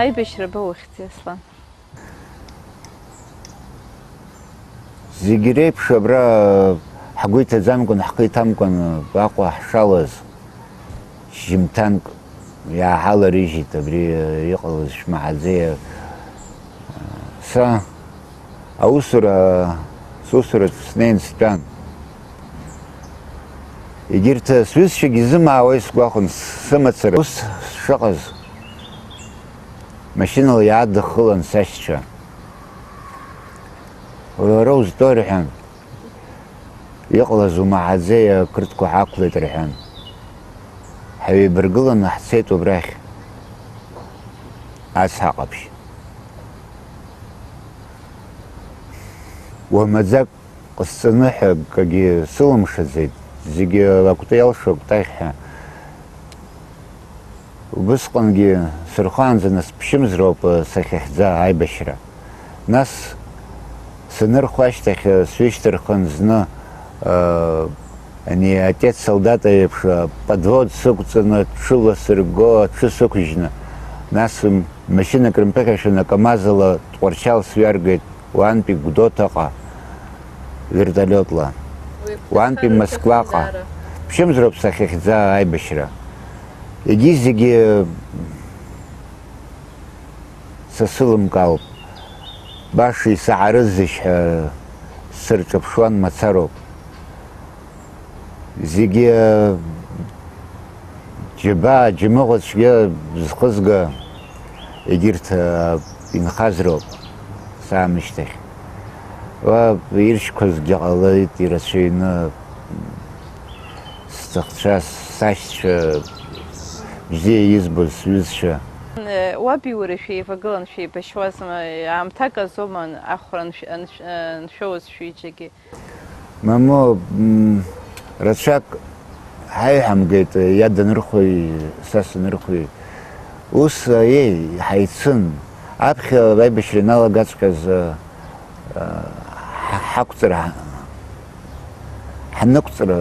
аибашьра баухьӡи, Аслан? Зегь реиԥш абра ҳгәы иҭаӡамкәан, ҳхы иҭамкәан Аҟәа ҳшалаз шьжьымҭанк иааҳаларыжьит абри иҟалаз шәмаҳаӡеиа. Сусураҿ снеин стәан. Егьырҭ сҩызцәагьы изымаауа исгәахәын, сымацара ус сшыҟаз машьынала иаадыххылан сашьцәа. Уара узтәоу рҳәан, иҟалаз умаҳаӡеи ақырҭқәа ҳақәлеит рҳәан. Ҳҩеибаргыланы ҳцеит убрахь ацҳа ҟаԥшь. Уамаӡак ҟасҵаны ҳәа акгьы сылымшаӡеит, зегьы лакәты иалшо кәтаӷь ҳәа. Убысҟангьы сырхәаанӡа насԥшьымзароуп сахьахьӡа аибашьра. Нас санырхәа ашьҭахь сҩышьҭырхын зны ани отец солдат еиԥш подвод сықәҵаны ҽыла сырго, аҽы сықәыжьны. Нас машьынак рымԥыхьашәаны камазала Тҟәарчал сҩаргеит уантәи Гәдоуҭаҟа вертолиотла, уантәи Москваҟа. Ԥшьымзароуп сахьахьӡа аибашьра. Егьи зегьы са сылымкаауп. Баша исаҳарызишь ҳәа сырҿаԥшуан мацароуп. Зегьы џьабаа, џьамыӷәа цәгьа зхызга егьырҭ инхазроуп саамышьҭахь. Иршьқәазгьы ҟалеит ирацәаҩны сҭахцәа, сашьцәа, бзиа избоз сҩызцәа. Уаби уареи шәеивагылан шәеибашьуазма, аамҭак азоума ахәра аншәоуаз шәҩыџьагьы? Мамоу, рацәак ҳаиҳамгеит, иаданырхәои, са санырхәои. Ус ҳаицын, аԥхьа аибашьра иналагаҵәҟьаз ҳақәҵара, ҳнықәҵара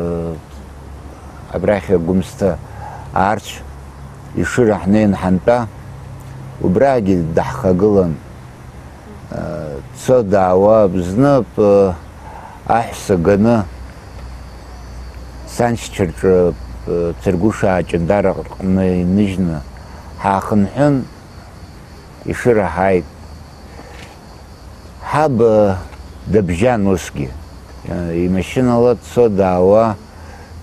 абрахь Гәымсҭа аарцә ишыра ҳнеин ҳантәа, убрагьы даҳхагылан, цо даауа, зны аҳәса ганы саншьцәарҿы Цыргәыша Ҷандара рҟны иныжьны ҳаахынҳәын, ишыра ҳааит. Ҳаб дабжьан усгьы, имашьынала цо даауа,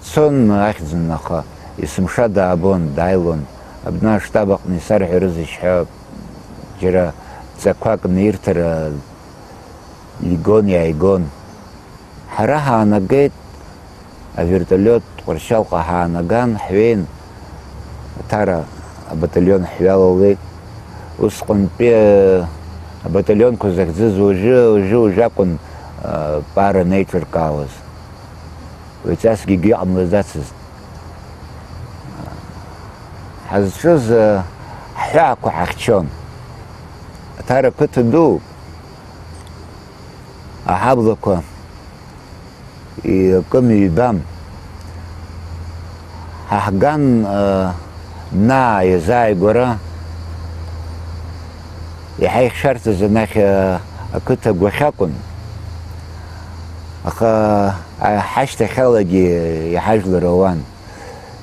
цон ахьӡын, аха есымша даабон, дааилон. Абна аштаб аҟны исарҳәарызишь ҳәа џьара ҵақәак нирҭара игон, иааигон. Ҳара ҳаанагеит, авертолиот Тҟәарчалҟа ҳаанаган, ҳҩеин, Аҭара абаталион ҳҩалалеит. Усҟантәи абаталионқәа захьӡыз уажәы акәын пара неиҿыркаауаз. Уаҩҵасгьы иҟамлаӡацызт. Ҳазҿыз ҳҳәаақәа ҳахьчон. Аҭара қыҭа ду, аҳаблақәа икым-ҩбам. Ҳаҳган наа иазааигәара, иаҳа ихшарҭаз анахь ақыҭа агәахьакәын. Аха ҳашьҭахьалагьы иҳажәлар ауан.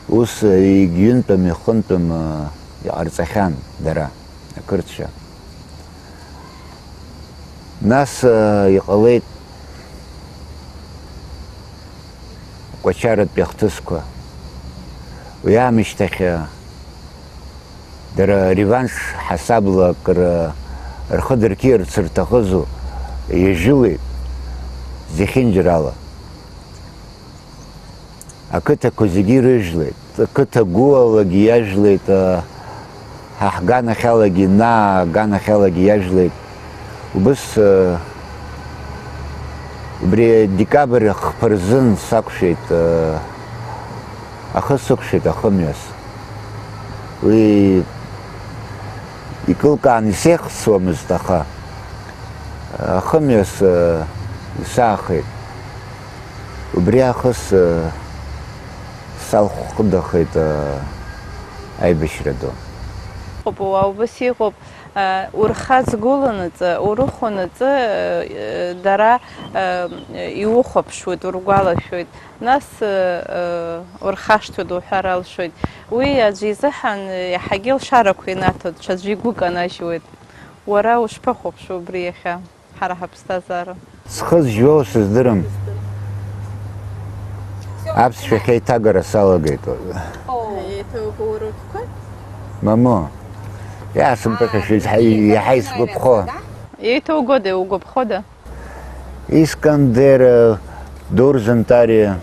Ус егьҩынтәым, ихынтәым иҟарҵахьан дара, ақырҭцәа. Нас иҟалеит Кәачаратәи ахҭысқәа. Уи аамышьҭахь дара реванш ҳасабла акыр рхы дырқьиарц рҭахызу иажәылеит зехьынџьарала. Ақыҭақәа зегьы ирыжәлеит, ақыҭа гәыалагьы иажәлеит, ҳаҳганахьалагьы, аганахьалагьы иажәлеит. Убыс убри декабр хԥа рзын сақәшәеит, ахы сықәшәеит, ахымҩас. Уи икылкаан исеихсуамызт, аха ахымҩас исаахеит. Убри ахыс салхәыдахеит аибашьра ду. Убас иҟоуп, урхаҵгыланаҵы, урыхәанаҵы дара иухәаԥшуеит, ургәалашәоит, нас урхашҭуеит уҳәар алшоит. Уи аӡәы изыҳәан иаҳагьы лшарақәа инаҭоит, ҽаӡәы игәы канажьуеит. Уара ушԥахәаԥшуа убри иахьа ҳара ҳаԥсҭазаара? Схы зжьоу сыздырам. Аԥсшәахьа иҭагара салагеит. Мамо, иаасымԥыхьашәеит иаҳа исгәаԥхо. Иеиҭаугода, иугәаԥхода? Искандер, Дурзантария.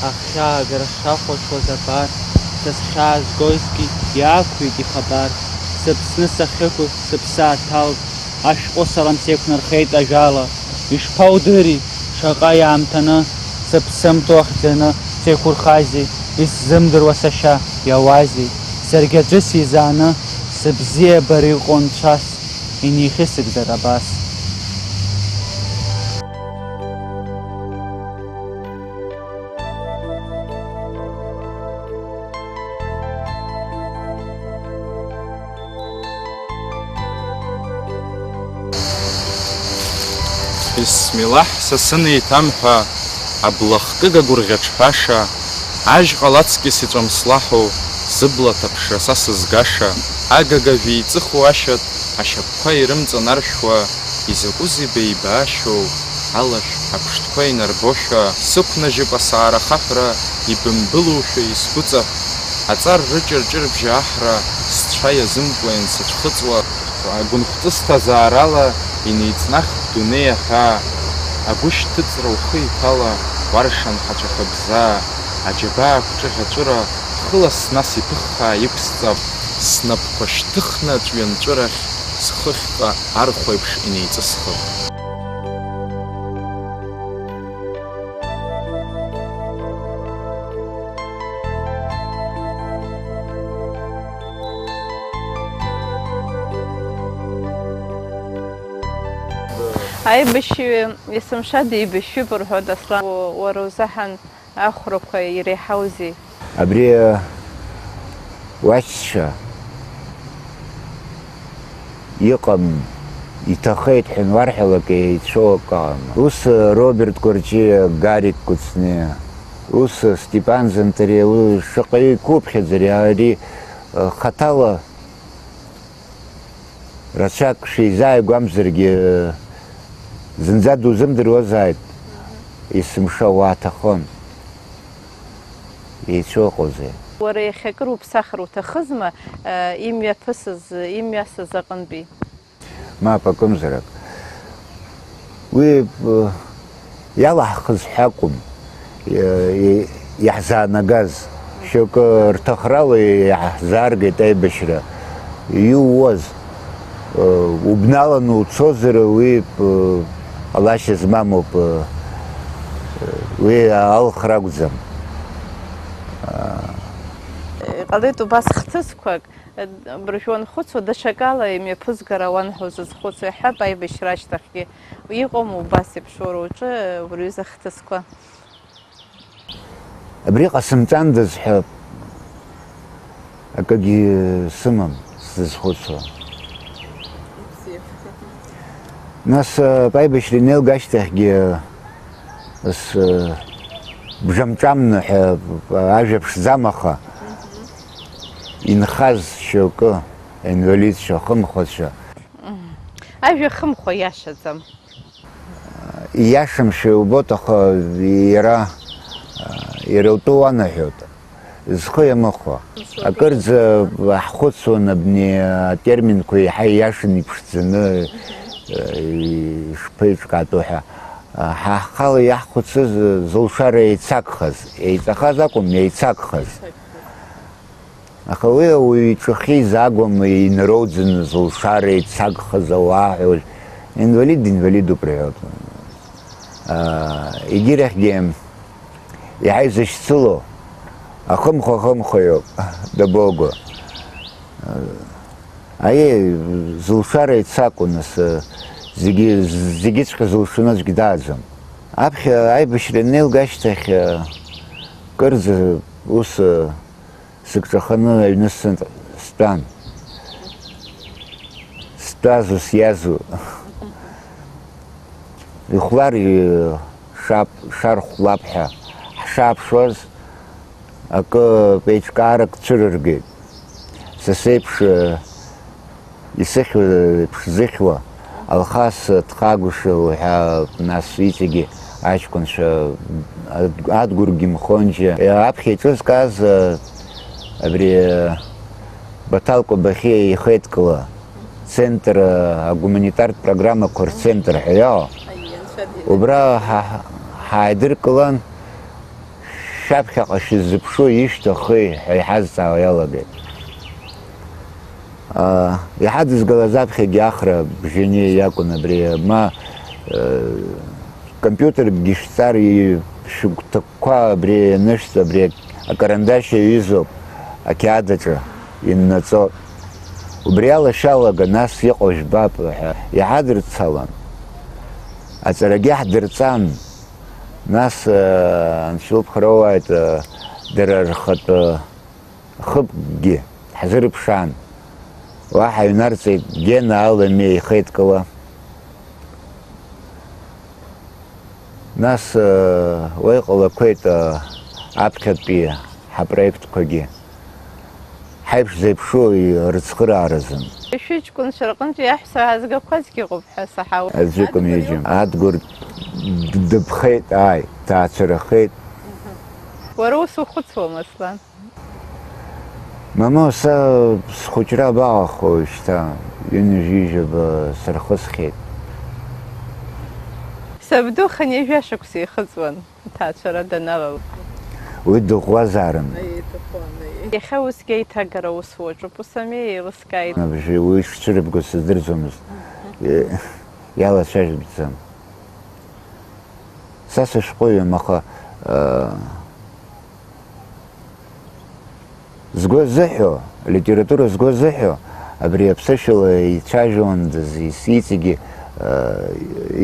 Ахьаагара шахәаҽуаз абар, сызхьаазгозгьы иаақәҩит ихабар. Сыԥсны сахьықәыз сыԥсы ааҭалт, ашәҟәы сара сеиқәнархеит ажәала. Ишԥаудыри, шаҟа иаамҭаны, сыԥсымҭо ахьӡаны сеиқәырхазеи, исзымдыруа сашьа иауазеи. Саргьы аӡәы сизааны, сыбзиабара иҟоу нцәас, инихьысыгӡар абас. Бисмилаҳ сасын еиҭамҳәа, аблахкыга гәырӷьаҿҳәаша, ажь ҟалаҵкьыс иҵәамслаҳу, зыбла ҭаԥшра са сызгаша, агага веиҵыху ашьат, ашьапқәа ирымҵанаршәуа, изакәызеи беибаашьоу, алашә аԥштәқәа инарбошәа, сықәнажьып асаара хаҳәра, ибымбылушәа исгәыҵаҳә, аҵар рыҷырҷырбжьы аҳра, сцәа иазымкуа сыҽхыҵуа, агәынхәҵысҭазаарала инеиҵнахт дунеи аҳәаа, агәышьҭыҵра ухы иҭала, уаршан ҳацәақәа бзаа, аџьабаақәа ҿыӷьаҵәыра, хылас нас иԥыххаа иқәсҵап, снапқәа шьҭыхны ҵәҩанҵәырахь, схыхьҟа архәеиԥш инеиҵысхып. Аибашьҩы есымшада еибашьҩуп рҳәоит Аслан. Уара узаҳан ахәрақәа иреиҳаузеи? Абри уашьцәа иҟам, иҭахеит ҳәа ануарҳәалак еицәоу акы ыҟам. Ус Роберт Кәарҷиа, Гарик Кәыҵниа, ус Степан Зантариа, шаҟаҩы иқәыԥхьаӡари, ари хаҭала рацәак шизааигәамзаргьы зынӡа дузымдыруазааит, есымша уааҭахон. Еицәоу ыҟоузеи? Уара иахьакыр уԥсахыр уҭахызма имҩаԥысыз, имҩасыз аҟынтәи? Мап, акымзарак. Уи иалаҳхыз ҳәа акәым, иаҳзаанагаз. Шьоукы рҭахрала иаҳзааргеит аибашьра. Иууаз, убналаны уцозар, уи ҟалашьа змамоуп, уи алхра акәӡам. Иҟалеит убас хҭысқәак, быржәуанхәыцуа даҽакала имҩаԥызгара ауан ҳәа узызхәыцуа, иҳәап аибашьра ашьҭахьгьы. Иҟоума убас еиԥш уара уҿы уара иҩыза хҭысқәа? Абри ҟасымҵандаз ҳәа акагьы сымам сзызхәыцуа. Нас аибашьра инеилга ашьҭахьгьы бжамҿамны ҳәа ажәа ԥшӡам, аха инхаз шьоукы инвалидцәа, хымхәацәа. Ажәа хымхәа иашаӡам. Ииашамшәа иубоит, аха иара утәы уанаҳәоит, зхы иамыхәа. Акырӡа ҳхәыцуан абни атерминқәа иаҳа ииашан иԥшӡаны ишԥеиҿкаатәу ҳәа. Ҳахала иаҳхәыцыз зылшара еицакхаз, еиҵахаз акәым, еицакхаз. Аха уи иҿахьиз агәам инроуӡаны зылшара еицагхаз ауаа инвалидуп рҳәоит. Егьирахьгьы иҳаизашьцыло ахымхәа иоуп дабоуго. Зылшара еицакәу нас зегьыҵәҟьа зылшоны аӡәгьы дааӡам. Аԥхьа аибашьра анеилгашьҭахь кырӡа ус сыкҿаханы аҩны стәан. Стәазу сиазу. Ихәлар шархәлап ҳәа ҳшааԥшуаз акы еиҿкаарак цәырыргеит. Са сеиԥш исыхьуа еиԥш зыхьуа Алхас дхагәышьоу ҳәа нас иҵегьы аҷкәынцәа Адгәыргьы Мхонџьиа аԥхьа иҿызкааз абри Баҭал Кәабахьиа ихеидкыла центр агуманитартә программақәа рцентр ҳәа иауа. Убра ҳааидыркылан шаԥхьаҟа шәыззыԥшу ишьҭахи ҳәа иҳазҵаауа иалагеит. Иҳадызгалаз аԥхьагьы ахра бжьаны иакәын абри ма компиутеркгьы шәҵар шәыгәҭакқәа абри анышәҵа абри акарандаш иаҩызоуп ақьаадаҿы иннаҵо. Убри алашалага нас иҟоу жәбап ҳәа иҳадырцалан. Аҵарагьы ҳдырҵан. Нас анцәылԥхароуааит дара рхатә хыбкгьы ҳзырԥшаан. Уаҳа иҩнарҵеит Гена Аламиа ихеидкыла. Нас уа иҟалақәеит аԥхьатәи ҳапроектқәагьы. Ҳаиԥш зеиԥшу рыцхырааразын. Шәыҷкәынцәа рҟынтә иаҳәса аазгақәазгьы ыҟоуп ҳәа саҳауеит. Аӡәыкым ҩыџьам. Адгәыр дыԥхеит, даацәырахеит. Уара ус ухәыцуам, Аслан? Мама, са схәыҷра абаҟаху шьҭа, ҩынҩажәижәаба сырхысхьеит. Сабду хынҩажәа шықәса ихыҵуан аҭаацәара даналала. Уи дыӷәӷәазаарын. Иахьа усгьы аиҭагара ус уаҿуп, ус ами еилыскааит. Абжьы уи шцәырыбго сыздырӡомызт. Иалацәажәатәӡам. Са сышәҟәыҩҩым, аха згәы азыҳәо, алитература згәы азыҳәо, абри аԥсышәала ицәажәондаз, иҵегьы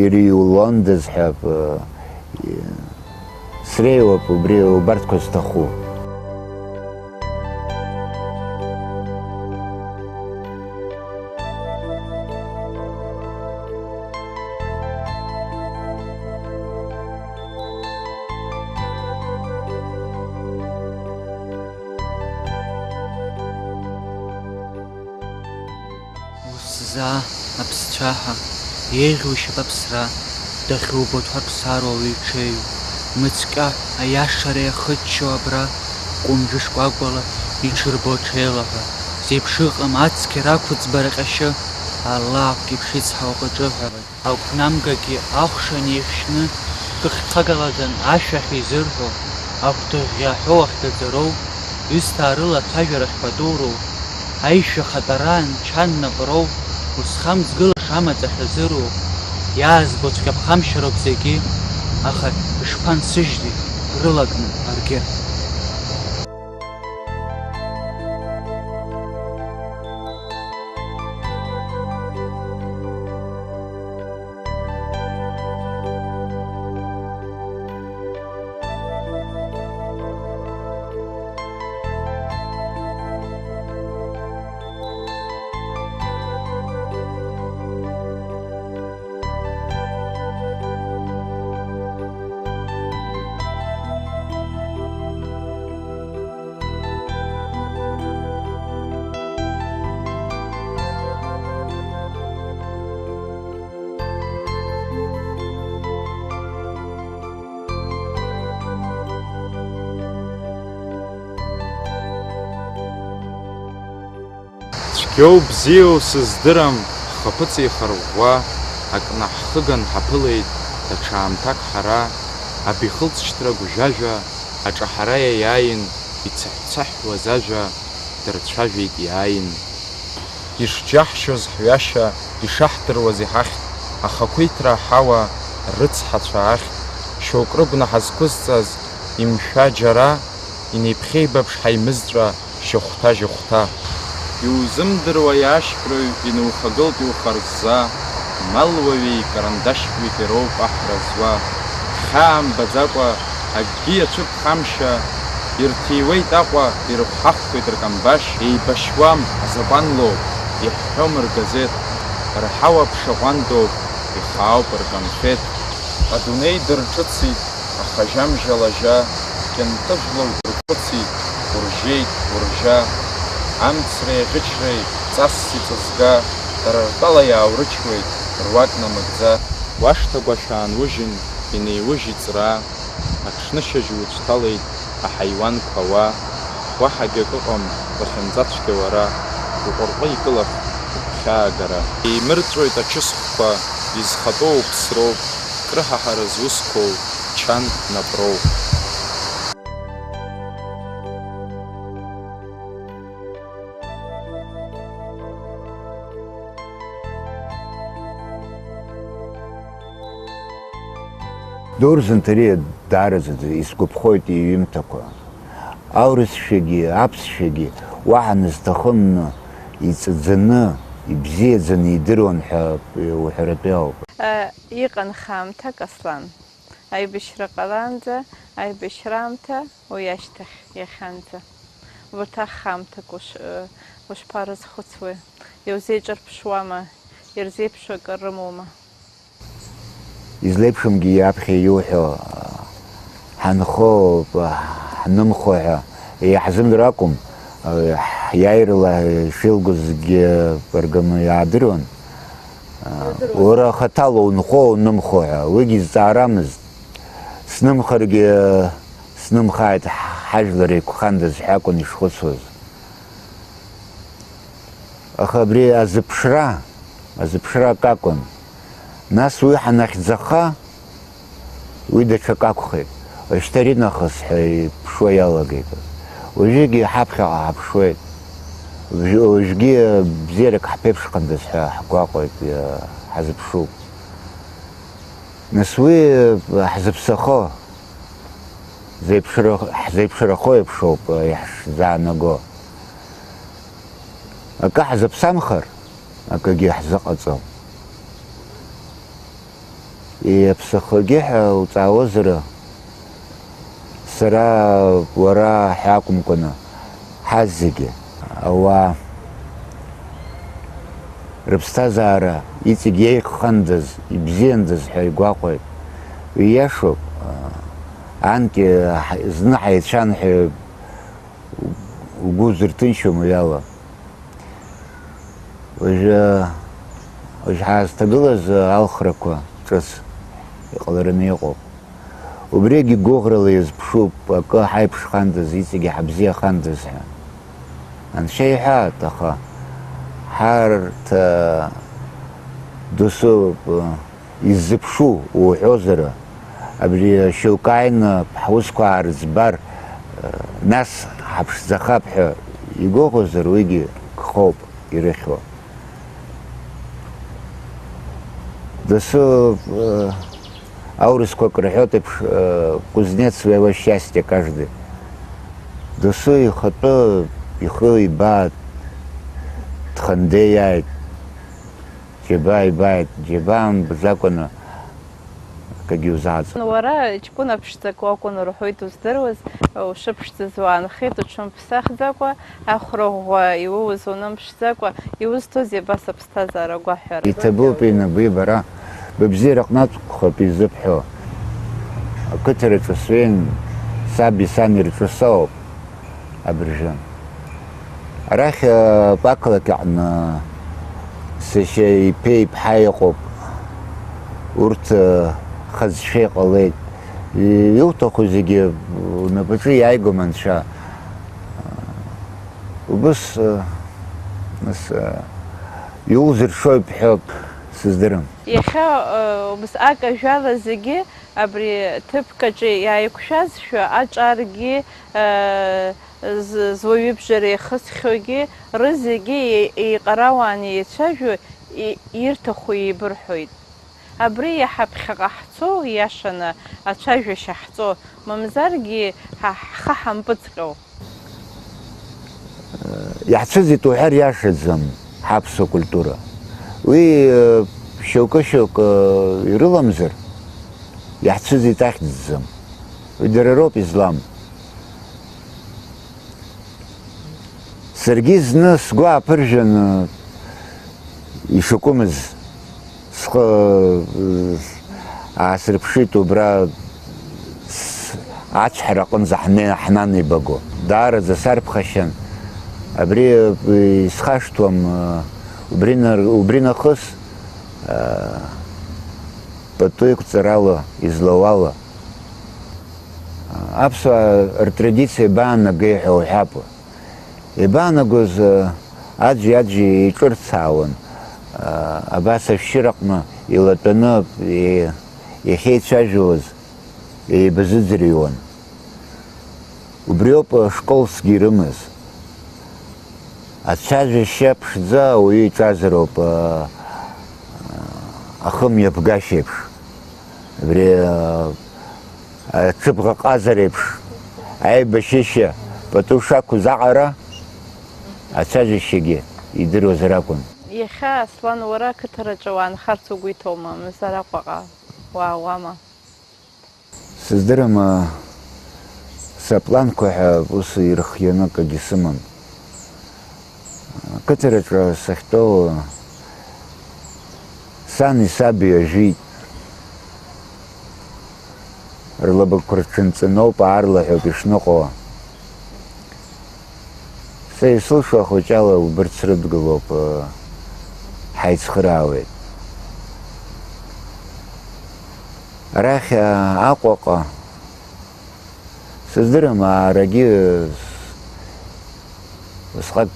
ириулондаз ҳәа среиуоуп убарҭқәа зҭаху. Аԥсцәаҳа, еиӷьу ишьапаԥсра, дахьубо дҳәарԥсароу ауаҩ-ҽеҩ, мыцҟьа аиашара иахыччо абра, ҟәымжәы шкәакәала иҽырбо ҽеилаҳәа, зеиԥш ыҟам ацқьара ақәыӡбара ҟьашьы, алаапк еиԥш ицҳау аҟаҿыҳәара, агәнамгагьы ахәша неихьшьны, кыхьҭагалаган ашәахь изырҳәо, агәҭыӷьӷьаҳәо ахьгаӡароу, ҩысҭаа рыла ацәажәарахь падоуроу, аишәа хатәараан чан наҟроу, усхам згылаша амаҵ ахьазыруа, иаазбо цәгьаԥхамшьароуп зегьы, аха ишԥансыжьри рылагны аргьы. Цәгьоу бзиоу сыздырам, ҳхаԥыц еихарӷәӷәа, акны ҳхыган ҳаԥылеит, даҽа аамҭак ҳара, аб ихылҵшьҭра гәжәажәа, аҿаҳара иаиааин, ицаҳәцаҳәуаз ажәа, дырцәажәеит иааин. Ишџьаҳшьоз ҳҩашьа, ишаҳдыруаз иҳахьт, ахақәиҭра аҳауа, рыцҳацәа ахьт, шьоук рыгәны ҳазқәызҵаз, имшәа џьара, инеиԥхьеибаԥш ҳаимызҵәа, жьыхәҭа-жьыхәҭа. Иузымдыруа иашьхәрыҩ инухагылт иухарзза, малуаҩи карандашьуи ироуп аҳра зуа. Хьаа мбаӡакәа, акгьы иацәыԥхамшьа, ирҭиуеит Аҟәа, ирыхәҳахәҭуеит ркамбашь, еибашьуам азакәанлоуп, иҳәҳәом ргазеҭ, рҳауа ԥшаҟәандоуп, ихаауп рконфет. Адунеи дырҿыцит, аха жьамжьа лажьа, кьынтыжәла удырхәыцит, уржьеит, уржьа. Амцреи аӷьычреи ҵасс иҵызга, дара ртәала иааурычуеит, руак намыгӡа. Уашҭагәашә аанужьын, инеиужьит ҵраа, аҽнышьыжь уцәҭалеит, аҳаиуанқәа ауаа. Уаҳагьы ак ыҟам, лахьынҵацәгьа уара, уҟырҟы икылах, угәхьаагара. Еимырҵәоит ачысхәқәа, изхатәоу уԥсроуп, крыҳаҳара зусқәоу, чан напроуп. Дурзынтари дараӡаӡа исгәаԥхоит иҩымҭақәа. Аурысшәагьы, аԥсшәагьы уаҳа назҭахымны, иҵаӡаны, ибзиаӡаны идыруан ҳәа уҳәаратәы ауп. Иҟан хаамҭак Аслан. Аибашьра ҟаланӡа, аибашьраамҭа уи ашьҭахь иахьанӡа. Убарҭ ахаамҭак ушԥарызхәыцуеи? Иузеиҿырԥшуама? Ирзеиԥшу акыр рымоума? Излеиԥшымгьы иаԥхьа иуҳәо, ҳанхо, ҳнымхо ҳәа иаҳзымдыр акәым, иааирала шилгозгьы барганы иаадыруан. Уара хаҭала унхо, унымхо ҳәа, уигьы зҵаарамызт. Снымхаргьы снымхааит ҳажәлар еиқәхандаз ҳәа акәын ишхәыцуаз. Аха абри азыԥшра ак акәын. Нас уи ҳанахьӡаха, уи даҽак акәхеит. Уажәшьҭа ари нахыс ҳәа иԥшуа иалагеит. Уажәыгьы ҳаԥхьаҟа ҳаԥшуеит. Уажәгьы бзиарак ҳԥеиԥшҟандаз ҳәа ҳгәаҟуеит, ҳазыԥшуп. Нас уи ҳзыԥсахо, ҳзеиԥшрахо еиԥшоуп иаҳзаанаго. Акы ҳзыԥсамхар, акагьы ҳзыҟаҵом. Иаԥсахогьы ҳәа уҵаауазара, сара уара ҳәа акәымкәаны, ҳаз зегьы ауаа рыԥсҭазаара иҵегь иеиқәхандаз, ибзиандаз ҳәа игәаҟуеит. Ииашоуп, анкьа зны ҳаицәан ҳәа угәы узырҭынчуам уиала. Уажәы ҳаазҭагылаз алхрақәа ҿыц иҟалараны иҟоуп. Убригьы гәыӷрала иазԥшуп, акы ҳаиԥшхандаз, иҵегьы ҳабзиахандаз ҳәа. Анцәа иҳәаат, аха ҳарҭ досу иззыԥшу уҳәозара, абри шьоук ааины ҳусқәа аарыӡбар, нас ҳаԥшӡахап ҳәа игәыӷуазар, уигьы гхоуп ирыхьуа. Досу аурысқәак рҳәоит еиԥш, кузнец своего счастья каждый. Досу ихатәы ихы ибааит, дхандеиааит, џьабаа ибааит, џьабаа мбаӡакәаны акагьы узааӡом. Уара ҷкәына ԥшӡак уакәын рҳәоит уздыруаз, ушыԥшӡаз уаанхеит, уҽымԥсахӡакәа, ахәраӷәӷәа иууз унымԥшӡакәа, иузҭози абас аԥсҭазаара агәаҳәара? Иҭабуп инапы бара, быбзиара ҟнатәқәоуп изыԥхьо. Ақыҭараҿы сҩеин, саби сани рҿы соуп абыржәы. Арахь ақалақь аҟны сашьа иԥеи иԥҳаи иҟоуп. Урҭ хазшәа иҟалеит. Иуҭаху зегьы унапаҿы иааигом анцәа. Убыс иузыршоит ҳәа сыздырам. Иахьа акажәала зегьы абри ҭыԥкаҿы иааиқәшәазшәа аҿаргьы зуаҩыбжара ихысхьоугьы рызегьы еиҟарауан еицәажәо ирҭаху еибырҳәоит. Абри иаҳаԥхьаҟа ҳцо, иашаны ацәажәашьа ҳҵо, мамзаргьы ҳхы ҳампыҵҟьоу. Иаҳцәыӡит уҳәар иашаӡам ҳаԥсуа культура. Уи шьоукы-шьоукы ирыламзар, иаҳцәыӡит ахьӡӡам. Уи дара роуп излам. Саргьы зны сгәы ааԥыржәан ишакәымыз схы аасырԥшит убра ацәҳара аҟынӡа ҳнанеибаго. Даараӡа сарԥхашьан. Абри исхашҭуам, убри нахыс пату еиқәҵарала, излауала. Аԥсуаа ртрадициа ибаанагеи ҳәа уҳәап. Ибаанагоз аӡәи еиҿырцаауан. Абас ашәшьыраҟны илатәаны иахьеицәажәауаз еибазыӡырҩуан. Убриоуп школсгьы ирымаз. Ацәажәашьа ԥшӡа ауаҩы иҿазароуп ахымҩаԥгашьа еиԥш. Абри аҽыбӷа ҟазара еиԥш, аибашьышьа пату шақәыз аҟара ацәажәашьагьы идыруазар акәын. Иахьа Аслан, уара ақыҭараҿы уаанхарц угәы иҭоума, Мзараҟәаҟа уаауама? Сыздырам, сапланқәа ҳәа ус ирхианы акгьы сымам. Ақыҭараҿы сахьтәоу сани саби ажәит. Рлабақәа рҽынҵыноуп, аарлаҳәоуп ишныҟәауа. Са исылшо ахәыҷала убырҭ срыдгылоуп, ҳаицхыраауеит. Арахь Аҟәаҟа сыздырам, аарагьы усҟак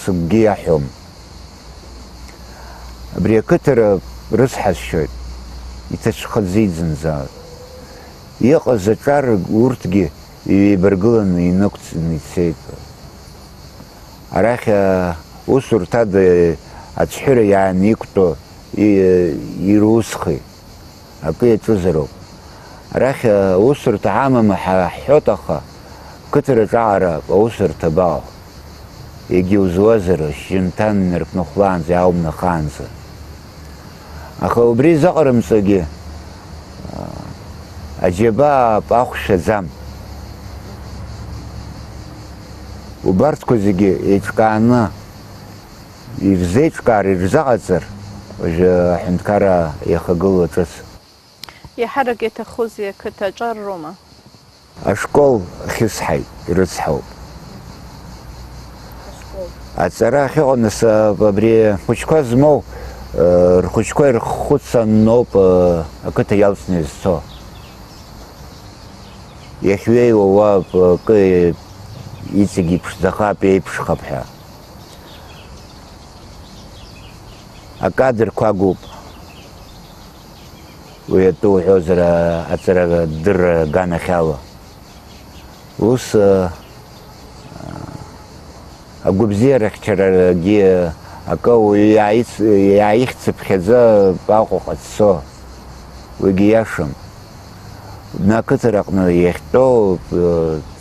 сыгәгьы иаҳәом. Абри ақыҭара рыцҳасшьоит, иҭацәхаӡеит зынӡа. Иҟаз аҿар урҭгьы иҩеибаргыланы инықәҵны ицеит. Арахь усурҭада ацәҳәыра иааникәтәо ирусхи, акы иаҿызароуп. Арахь усурҭа ҳамам ҳҳәоит, аха қыҭараҿ аҟара аусурҭа абаҟоу. Егьаузуазар, шьжьымҭан инарԥнахәлаанӡа, иааумнахаанӡа. Аха убри заҟарымҵагьы аџьабаа ахәшәаӡам. Убарҭқәа зегьы еиҿкааны, ирзеиҿкаар, ирзаҟаҵар, уажәы аҳәынҭқарра иахагылоу ҿыц. Иаҳарак иаҭахузеи ақыҭа аҿар роума? Ашкол хьысҳаит, ирыцҳауп. Аҵара ахьыҟоу нас абри хәыҷқәа змоу, рхәыҷқәа ирххәыцаноуп ақыҭа иалҵны изцо. Иахьҩеиуа уа акы иҵегь иԥшӡахап, еиԥшхап ҳәа. Акадрқәа агуп. Уи атәы уҳәозар аҵара дырра аганахьала. Ус агәабзиарахьчарагьы акы уаҩы иааихьцыԥхьаӡа Аҟәаҟа дцо, уигьы иашам. Ақыҭараҟны иахьтәоу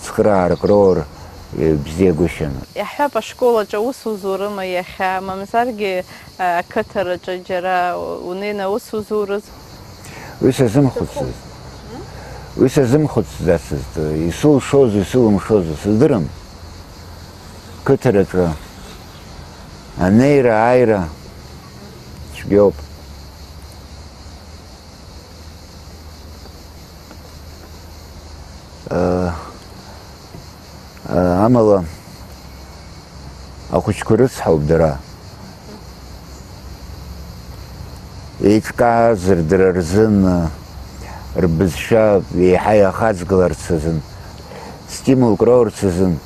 цхыраарак роур бзиагәышьаны. Иаҳҳәап, ашкол аҿы аус узурыма иахьа, мамзаргьы ақыҭараҿы џьара унеины аус узурыз? Уи сазымхәыцызт. Уи сазымхәыцӡацызт. Исылшозу, исылымшозу сыздырам. Қыҭараҿы анеира, ааира цәгьоуп. Амала ахәыҷқәа рыцҳауп дара. Еиҿкаазар дара рзын рбызшәа еиҳа иахаҵгыларц азын, стимулк роурц азын,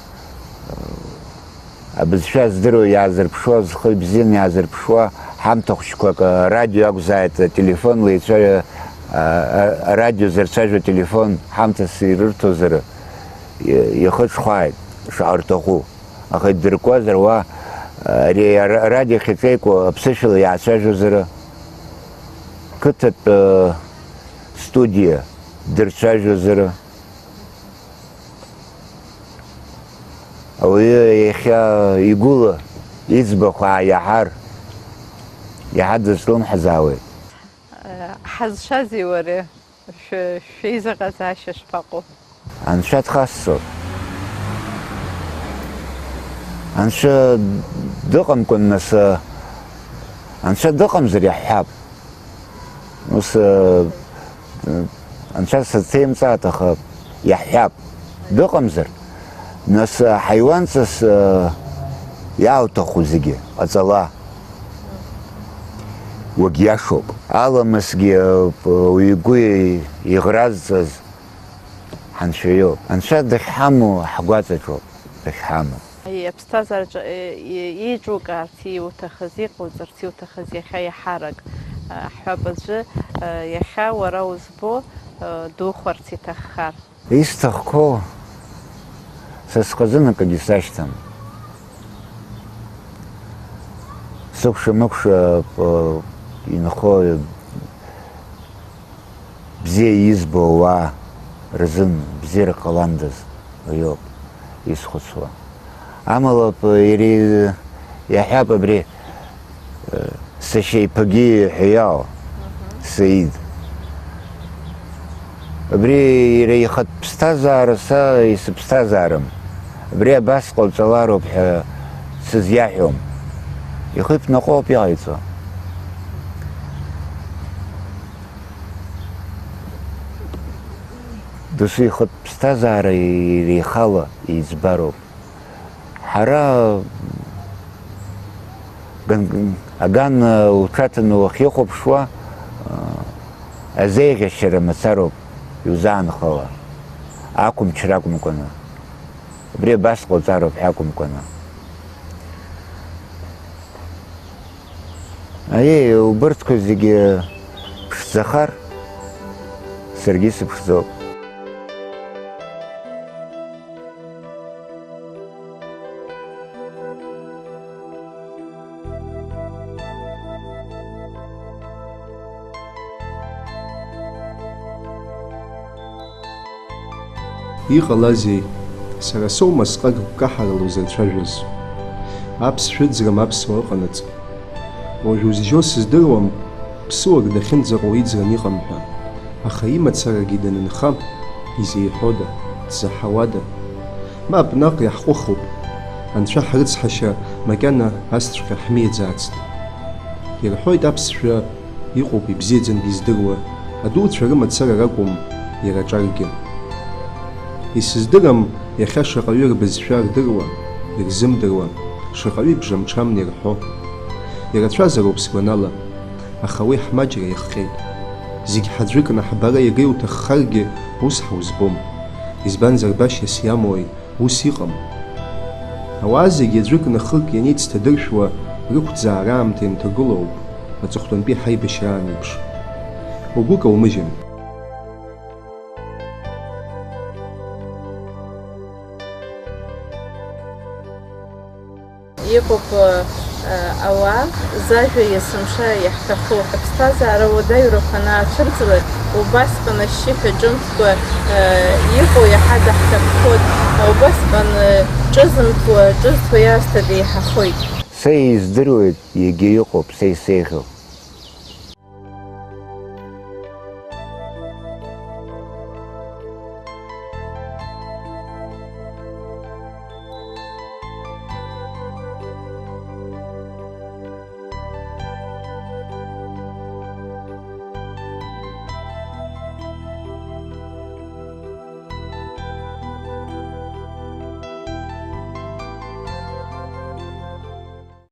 абызшәа здыруа иаазырԥшуа, зхы бзианы иаазырԥшуа ҳамҭа хәыҷқәак радио акәзааит, телефонла арадио зырцәажәо телефон ҳамҭас ирырҭозар ихыҽхәааит шаҳарҭаху. Аха иддыркуазар уа ари арадио ахьыҵеикуа аԥсышәала иаацәажәозар қыҭатә студиа дырцәажәозар ауаҩы иахьа игәыла иӡбахә ааиаҳар иаҳа дызлымҳазаауеит. Ҳазшази уара шәеизыҟазаашьа шԥаҟоу? Анцәа дхасҵоит. Анцәа дыҟамкәан нас анцәа дыҟамзар иаҳҳәап. Ус анцәа сацеимҵааит, аха иаҳҳәап. Дыҟамзар нас ҳаиуанҵас иаауҭаху зегьы ҟаҵала. Уагьиашоуп. Аламысгьы уигәы иӷразҵаз ҳанцәа-иоуп. Анцәа дахьҳамоу ҳгәаҵаҿоуп, дахьҳамоу. Аԥсҭазаараҿы еиҿукаарц иуҭахыз, иҟауҵарц иуҭахыз иахьа иаҳарак ҳҳәап аӡәы иахьа уара узбо духәарц иҭаххар. Исҭахқәоу са схазын акагьы сашьҭам. Сыкәша-мыкәша инхо бзиа избо ауаа рзын бзиара ҟаландаз иоуп исхәыцуа. Амала иаҳәап абри сашьеиԥагьы ҳәа иаауа Саид. Абри иара ихатә ԥсҭазаара са исыԥсҭазаарым. Абри абас ҟалҵалароуп ҳәа сызиаҳәом. Ихы иԥнаҟоуп иҟаиҵо. Досу ихатә ԥсҭазаара иреихала иӡбароуп. Ҳара аган уҽаҭаны уахьихәаԥшуа азеиӷьашьара мацароуп иузаанхауа, ақәымчра акәымкәаны. Абри абас ҟауҵароуп ҳәа акәымкәаны. Убырҭқәа зегьы ԥшӡахар, саргьы сыԥшӡоуп. Иҟалазеи, сара соума сҟак гәкаҳарала узырцәажәоз. Аԥсшәа ыӡрам аԥсуа ыҟанаҵ. Уажә узжьо сыздыруам, ԥсуак дахьынӡаҟоу иӡран иҟам ҳәа. Аха имацарагьы данынха, изеиҳәода, дзаҳауада. Мап наҟ иаҳҟәыхуп. Анцәа ҳрыцҳашьа макьана асҵәҟьа ҳмиаӡацт. Ирҳәоит аԥсшәа иҟоуп ибзиаӡангьы издыруа, адуцәа рымацара ракәым иара аҿаргьы. Исыздырам иахьа шаҟаҩы рбызшәа рдыруа, ирзымдыруа, шаҟаҩы бжамҽамны ирҳәо. Ирацәазароуп сгәанала, аха уи ҳмаҷра иахҟьеит. Зегь ҳаӡәыкны ҳбара иага иуҭаххаргьы ус ҳаузбом. Избанзар башьас иамои, ус иҟам. Ауаа зегьы аӡәыкны хык ианеицҭадыршәуа рықәӡаара аамҭа инҭагылоуп, аҵыхәтәантәи ҳаибашьраан еиԥш. Угәы каумыжьын. Иҟоуп ауаа зажәа иасымша иаҳҭаху аԥсҭазаара уадаҩрақәа анаацәырҵлак убасҟан ашьшьыҳәа ҿымҭкәа иҟоу иаҳа даҳҭаххоит, убасҟан ҿызымҭуа, ҿызҭуа иаасҭа деиҳахоит. Са издыруеит, егьа иҟоуп, са исеиӷьу.